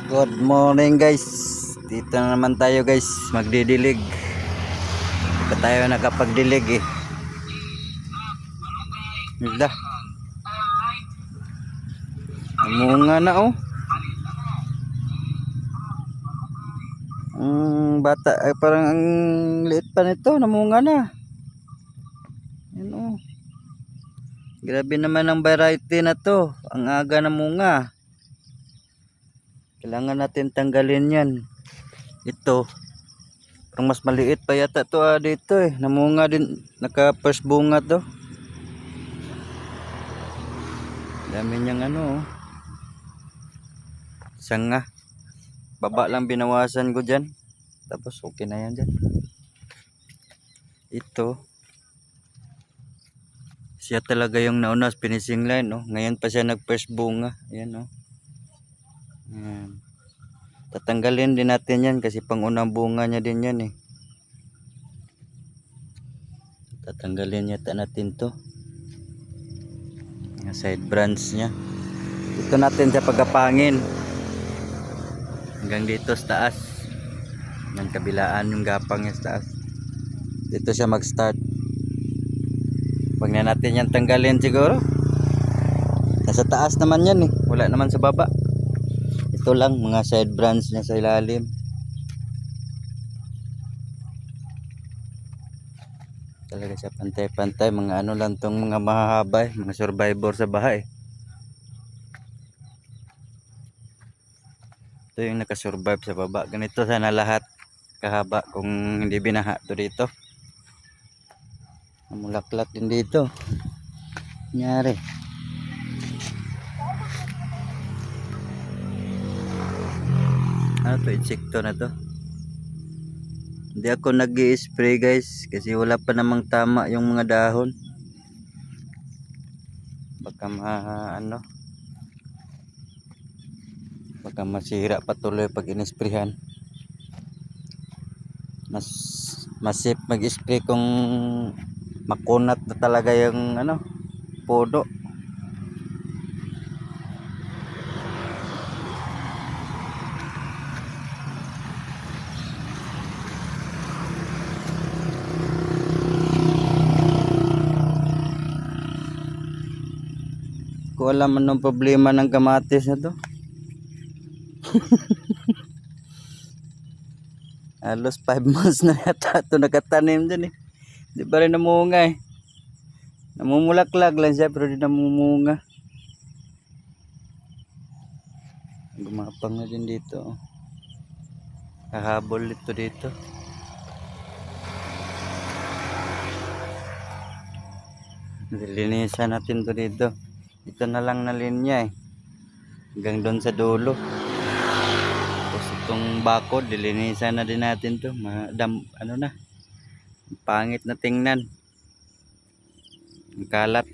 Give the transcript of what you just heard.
Good morning guys. Dito na naman tayo guys, magdidilig. Hindi pa tayo nakapagdilig eh. Hala. Namunga na oh. Bata ay parang ang liit pa nito, namunga na. Yan oh. Grabe naman ang variety na to. Ang aga namunga. Kailangan natin tanggalin yan. Ito. Parang mas maliit pa yata to dito eh. Namunga din. Naka first bunga to. Dami niyang ano oh. Sanga. Baba lang binawasan ko dyan. Tapos okay na yan dyan. Ito. Siya talaga yung nauna finishing line no. Ngayon pa siya nag first bunga. Ayan oh. Ayan. Tatanggalin din natin yan kasi pang unang bunga niya din yan eh. Tatanggalin yata natin to. Yung side branch niya. Ito natin sa pagkapangin. Hanggang dito sa taas. Ng kabilaan yung gapang niya sa taas. Dito siya mag start. Pag na natin yan tanggalin siguro. Nasa taas naman yan eh. Wala naman sa baba. Ito lang mga side branch niya sa ilalim. Talaga siya pantay-pantay. Mga ano lang tong mga mahahaba eh. Mga survivor sa bahay. Ito yung nakasurvive sa baba. Ganito sana lahat kahaba kung hindi binaha to dito. Namulaklak din dito. Nangyari. Ano to? Insekto na to. Hindi ako nag-i-spray guys. Kasi wala pa namang tama yung mga dahon. Baka baka masira patuloy pag in-sprayhan. Mas safe mag-spray kung makunat na talaga yung puno. Ko alam anong problema ng kamatis na to. Halos 5 months na yata ito nakatanim din eh. Di ba rin namunga eh. Namumulaklag lang siya pero di namumunga. Gumapang na din dito. Kahabol ito dito. Nilinisan natin to dito. Ito na lang na linya eh. Hanggang doon sa dulo. Tapos itong bakod, dilinisan na din natin to. Pangit na tingnan. Ang kalat.